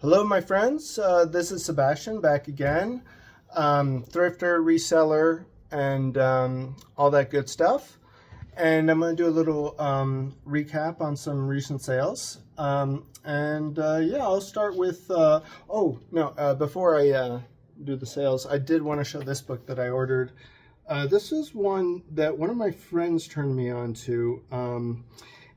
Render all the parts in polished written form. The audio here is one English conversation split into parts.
Hello, my friends. This is Sebastien back again, thrifter, reseller, and all that good stuff. And I'm going to do a little recap on some recent sales. Yeah, I'll start with. Before I do the sales, I did want to show this book that I ordered. This is one that one of my friends turned me on to.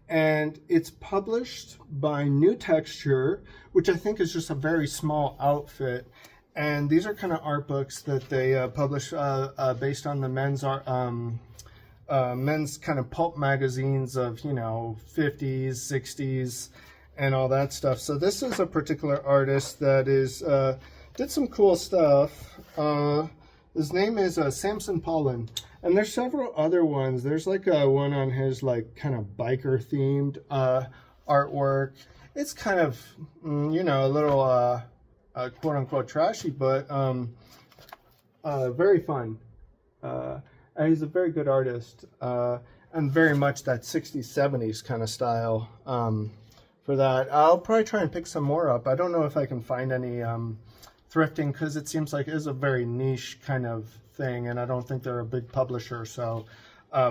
And it's published by New Texture, which I think is just a very small outfit. And these are kind of art books that they publish based on the men's kind of pulp magazines of 50s, 60s, and all that stuff. So this is a particular artist that did some cool stuff. His name is Samson Pollan. And there's several other ones. There's like one on his like kind of biker themed artwork. It's kind of, a little quote unquote trashy, but very fun. And he's a very good artist and very much that 60s, 70s kind of style for that. I'll probably try and pick some more up. I don't know if I can find any thrifting because it seems like it is a very niche kind of thing, and I don't think they're a big publisher, so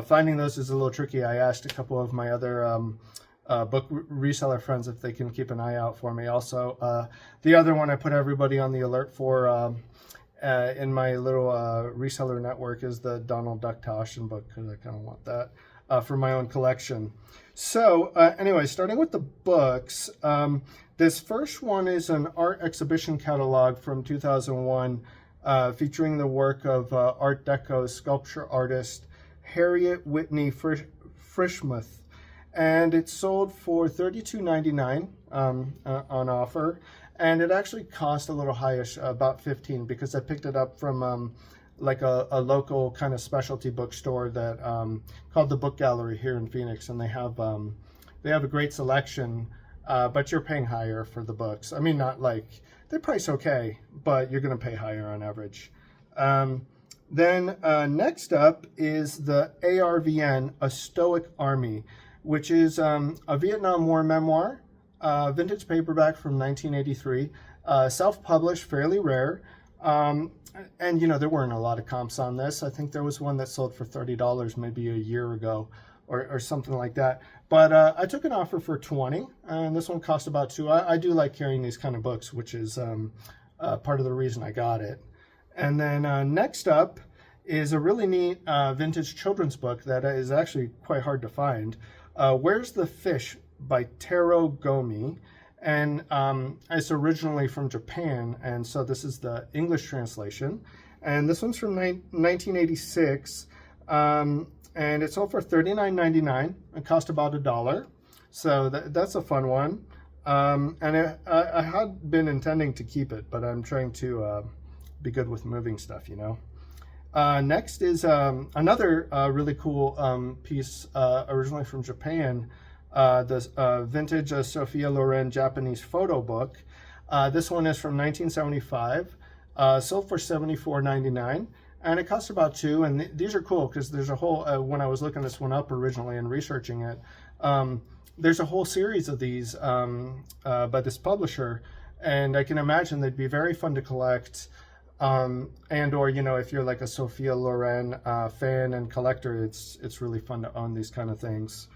finding those is a little tricky. I asked a couple of my other book reseller friends if they can keep an eye out for me. Also, the other one I put everybody on the alert for in my little reseller network is the Donald Duck Taschen book, because I kind of want that for my own collection. So anyway, starting with the books, this first one is an art exhibition catalog from 2001 featuring the work of Art Deco sculpture artist Harriet Whitney Frischmuth. And it sold for $32.99 on offer. And it actually cost a little highish, about $15, because I picked it up from like a local kind of specialty bookstore that called the Book Gallery here in Phoenix. And they have a great selection, but you're paying higher for the books. I mean, not like... They price okay, but you're going to pay higher on average. Then next up is the ARVN, A Stoic Army, which is a Vietnam War memoir, vintage paperback from 1983, self-published, fairly rare. And, there weren't a lot of comps on this. I think there was one that sold for $30 maybe a year ago or something like that. But I took an offer for $20, and this one cost about $2. I do like carrying these kind of books, which is part of the reason I got it. And then next up is a really neat vintage children's book that is actually quite hard to find. Where's the Fish by Taro Gomi. And it's originally from Japan, and so this is the English translation. And this one's from 1986. And it sold for $39.99. It cost about $1. So that's a fun one. And I had been intending to keep it, but I'm trying to be good with moving stuff, Next is another really cool piece originally from Japan, the vintage Sophia Loren Japanese photo book. This one is from 1975, sold for $74.99. And it costs about $2, and these are cool because there's a whole, when I was looking this one up originally and researching it, there's a whole series of these by this publisher, and I can imagine they'd be very fun to collect, and or, if you're like a Sophia Loren fan and collector, it's really fun to own these kind of things.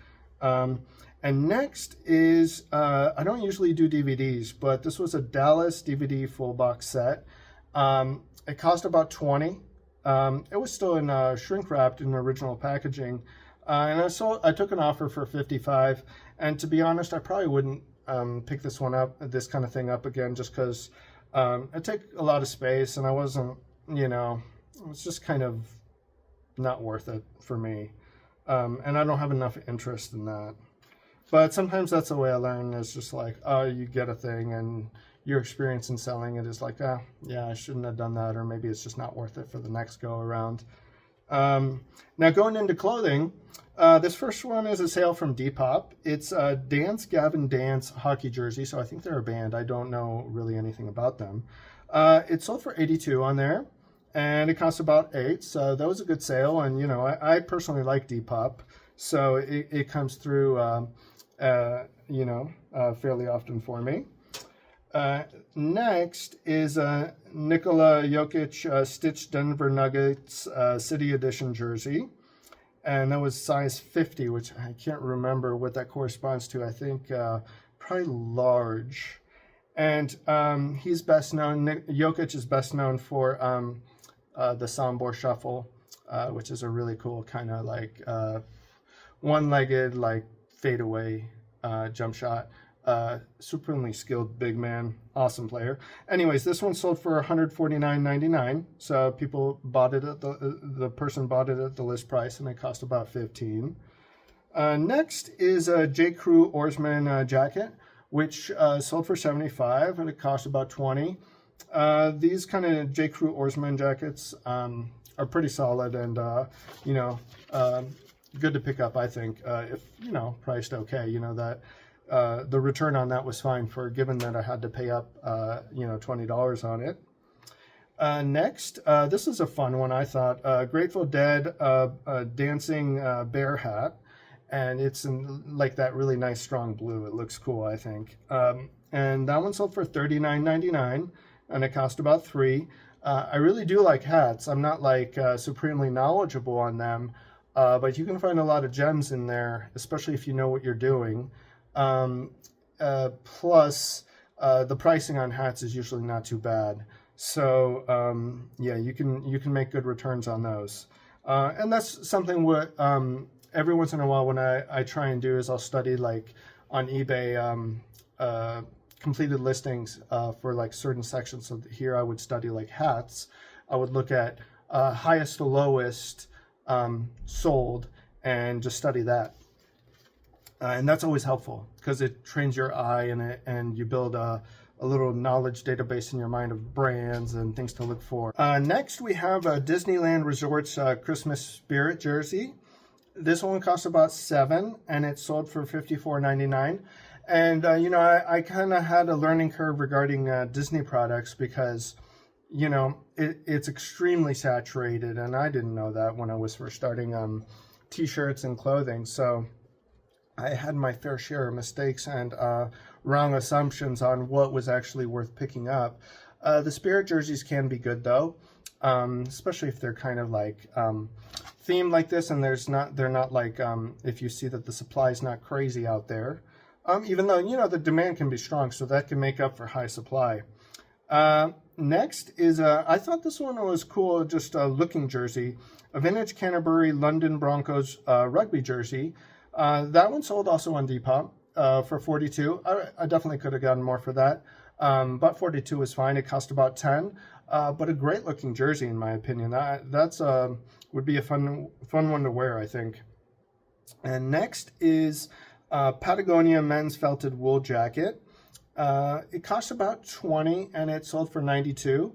And next is, I don't usually do DVDs, but this was a Dallas DVD full box set. It cost about $20. It was still in shrink wrapped in original packaging, and I took an offer for $55. And to be honest, I probably wouldn't pick this kind of thing up again, just because it took a lot of space, and I wasn't, it's just kind of not worth it for me, and I don't have enough interest in that. But sometimes that's the way I learn. It's just like, you get a thing, and your experience in selling it is like, yeah, I shouldn't have done that, or maybe it's just not worth it for the next go around. Now going into clothing, this first one is a sale from Depop. It's a Dance Gavin Dance hockey jersey, so I think they're a band. I don't know really anything about them. It sold for $82 on there, and it cost about $8, so that was a good sale. And I personally like Depop, so it comes through fairly often for me. Next is Nikola Jokic stitched Denver Nuggets City Edition jersey. And that was size 50, which I can't remember what that corresponds to. I think probably large. And he's best known, Jokic is best known for the Sombor Shuffle, which is a really cool kind of like one-legged, like fadeaway jump shot. Supremely skilled big man, awesome player. Anyways, this one sold for $149.99. So people bought it at the person bought it at the list price, and it cost about $15. Next is a J. Crew Oarsman jacket, which sold for $75, and it cost about $20. These kind of J. Crew Oarsman jackets are pretty solid, and good to pick up, I think, if priced okay. That. The return on that was fine for given that I had to pay up, $20 on it. Next, this is a fun one, I thought. Grateful Dead dancing bear hat, and it's in like that really nice strong blue. It looks cool, I think. And that one sold for $39.99, and it cost about $3. I really do like hats. I'm not like supremely knowledgeable on them, but you can find a lot of gems in there, especially if you know what you're doing. Plus, the pricing on hats is usually not too bad. So, yeah, you can make good returns on those. And that's something what, every once in a while when I try and do is I'll study like on eBay, completed listings, for like certain sections. So here I would study like hats. I would look at, highest to lowest, sold and just study that. And that's always helpful because it trains your eye and you build a little knowledge database in your mind of brands and things to look for. Next, we have a Disneyland Resorts Christmas Spirit jersey. This one costs about $7, and it sold for $54.99. And, I kind of had a learning curve regarding Disney products because, it's extremely saturated, and I didn't know that when I was first starting T-shirts and clothing. So I had my fair share of mistakes and wrong assumptions on what was actually worth picking up. The Spirit jerseys can be good though, especially if they're kind of like themed like this, and they're not like if you see that the supply is not crazy out there. Even though the demand can be strong, so that can make up for high supply. Next is I thought this one was cool, just a looking jersey, a vintage Canterbury London Broncos rugby jersey. That one sold also on Depop for $42. I definitely could have gotten more for that, but $42 was fine. It cost about $10, but a great looking jersey in my opinion. That's would be a fun one to wear, I think. And next is Patagonia men's felted wool jacket. It cost about $20, and it sold for $92.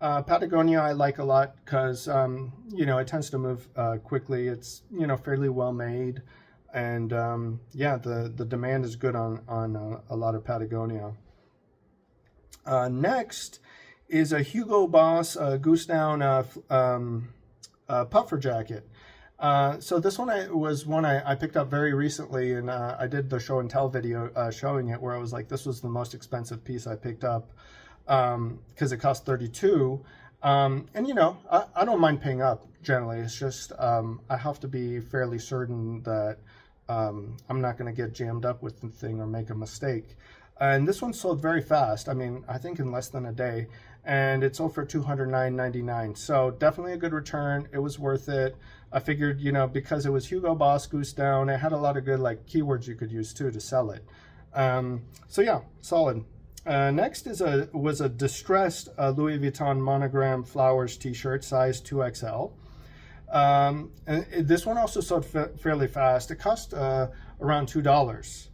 Patagonia I like a lot because it tends to move quickly. It's fairly well made. And yeah, the demand is good on a lot of Patagonia. Next is a Hugo Boss Goose Down puffer jacket. So this one was one I picked up very recently, and I did the show and tell video showing it, where I was like, this was the most expensive piece I picked up because it cost $32. And I don't mind paying up generally. It's just I have to be fairly certain that I'm not going to get jammed up with the thing or make a mistake. And this one sold very fast. I mean, I think in less than a day, and it sold for $209.99. So definitely a good return. It was worth it. I figured, because it was Hugo Boss Goose Down, it had a lot of good like keywords you could use too to sell it. So yeah, solid. Next was a distressed Louis Vuitton monogram flowers t-shirt, size 2XL. And this one also sold fairly fast. It cost around $2,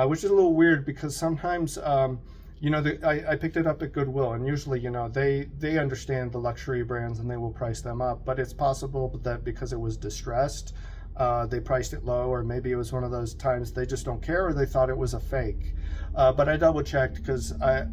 which is a little weird because sometimes, I picked it up at Goodwill, and usually, they understand the luxury brands and they will price them up. But it's possible that because it was distressed, they priced it low, or maybe it was one of those times they just don't care, or they thought it was a fake. But I double checked because I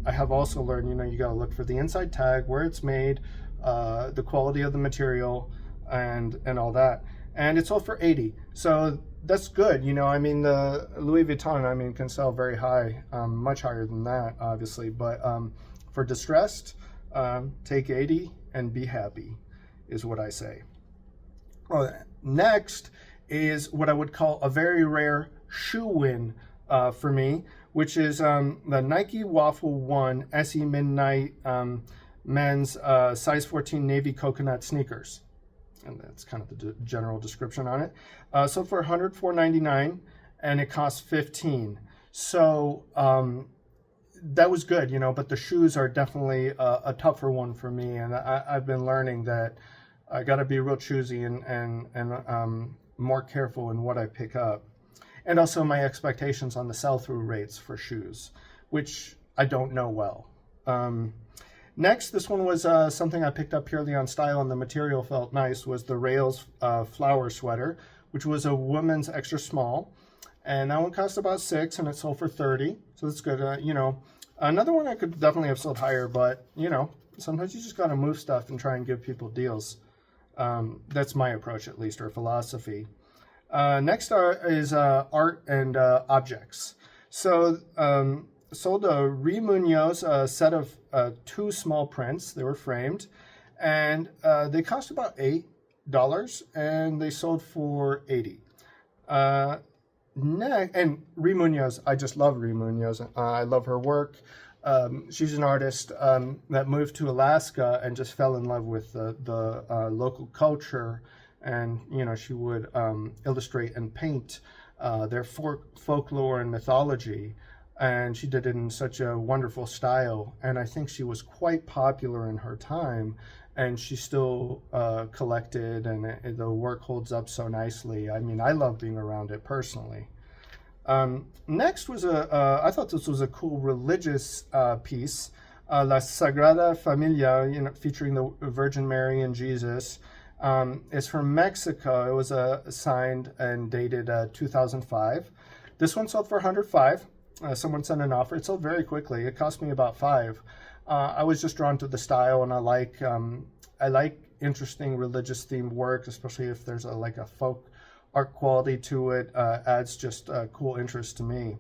have also learned, you got to look for the inside tag, where it's made, the quality of the material, and all that. And it sold for $80. So that's good. You know, I mean, the Louis Vuitton, I mean, can sell very high, much higher than that, obviously. But for distressed, take 80 and be happy, is what I say. Next is what I would call a very rare shoe win for me, which is the Nike Waffle 1 SE Midnight men's size 14 navy coconut sneakers. And that's kind of the general description on it. So for $104.99, and it costs $15. So that was good, you know, but the shoes are definitely a tougher one for me. And I've been learning that I got to be real choosy and more careful in what I pick up. And also my expectations on the sell-through rates for shoes, which I don't know well. Next, this one was something I picked up purely on style, and the material felt nice, was the Rails flower sweater, which was a woman's extra small. And that one cost about $6, and it sold for $30, so that's good. You know, another one I could definitely have sold higher, but, you know, sometimes you just got to move stuff and try and give people deals. That's my approach, at least, or philosophy. Next is art and objects. So sold a Ree Munoz set of 2 small prints. They were framed, and they cost about $8, and they sold for $80. And Ree Munoz, I just love Ree Munoz. I love her work. She's an artist that moved to Alaska and just fell in love with the local culture. And, you know, she would illustrate and paint their folklore and mythology. And she did it in such a wonderful style. And I think she was quite popular in her time. And she still collected, and the work holds up so nicely. I mean, I love being around it personally. Next was I thought this was a cool religious piece, La Sagrada Familia, you know, featuring the Virgin Mary and Jesus. It's from Mexico. It was signed and dated 2005. This one sold for $105. Someone sent an offer. It sold very quickly. It cost me about $5. I was just drawn to the style, and I like interesting religious themed work, especially if there's a folk art quality to it. Adds just cool interest to me.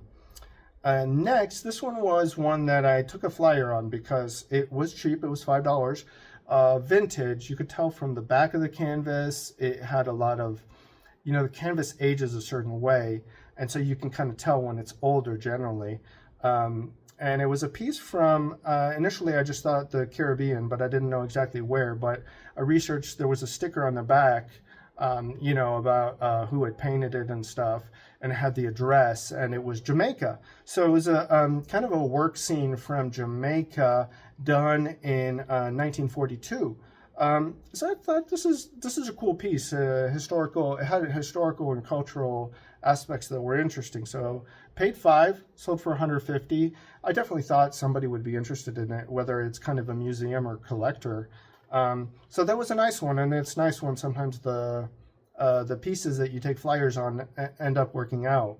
Next, this one was one that I took a flyer on because it was cheap. It was $5. Vintage. You could tell from the back of the canvas, it had a lot of, you know, the canvas ages a certain way, and so you can kind of tell when it's older generally. And it was a piece from, initially I just thought the Caribbean, but I didn't know exactly where. But I researched, there was a sticker on the back, you know, about who had painted it and stuff, and it had the address, and it was Jamaica. So it was a kind of a work scene from Jamaica done in 1942. So I thought this is a cool piece, historical. It had historical and cultural aspects that were interesting. So paid $5, sold for $150. I definitely thought somebody would be interested in it, whether it's kind of a museum or collector. So that was a nice one, and it's nice when sometimes the pieces that you take flyers on end up working out.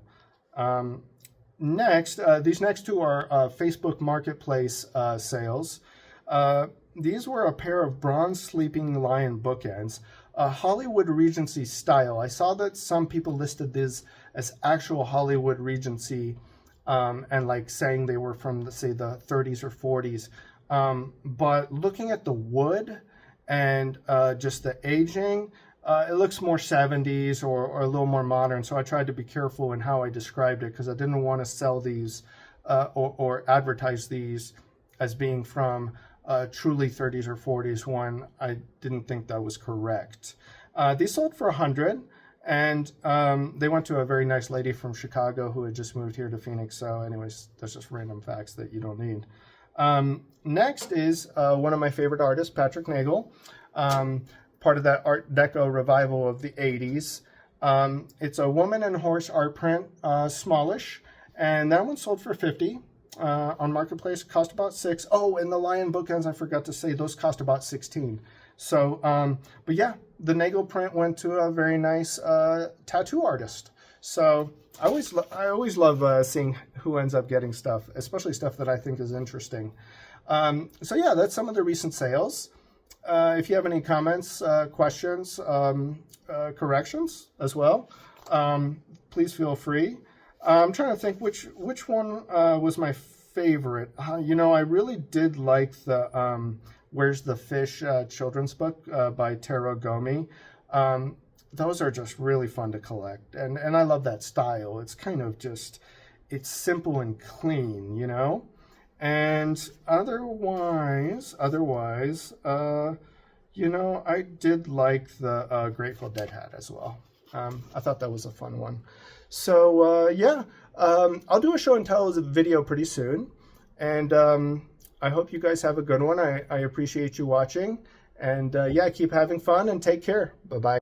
Next, these next two are Facebook Marketplace sales. These were a pair of bronze sleeping lion bookends, Hollywood Regency style. I saw that some people listed these as actual Hollywood Regency, and like saying they were from, say, the 30s or 40s. But looking at the wood and just the aging, it looks more 70s or a little more modern. So I tried to be careful in how I described it, because I didn't want to sell these or advertise these as being from truly 30s or 40s when I didn't think that was correct. These sold for $100, and they went to a very nice lady from Chicago who had just moved here to Phoenix. So anyways, that's just random facts that you don't need. Next is one of my favorite artists, Patrick Nagel, part of that Art Deco revival of the 80s. It's a woman and horse art print, smallish, and that one sold for $50. On Marketplace, cost about $6. Oh, and the lion bookends, I forgot to say, those cost about $16. So, but yeah, the Nagel print went to a very nice tattoo artist. So I always love seeing who ends up getting stuff, especially stuff that I think is interesting. So yeah, that's some of the recent sales. If you have any comments, questions, corrections as well, please feel free. I'm trying to think which one was my favorite. You know, I really did like the Where's the Fish children's book by Taro Gomi. Those are just really fun to collect, and I love that style. It's kind of just, it's simple and clean, you know. And otherwise, you know, I did like the Grateful Dead hat as well. I thought that was a fun one. So yeah, I'll do a show and tell video pretty soon, and I hope you guys have a good one. I appreciate you watching, and yeah, keep having fun and take care. Bye bye.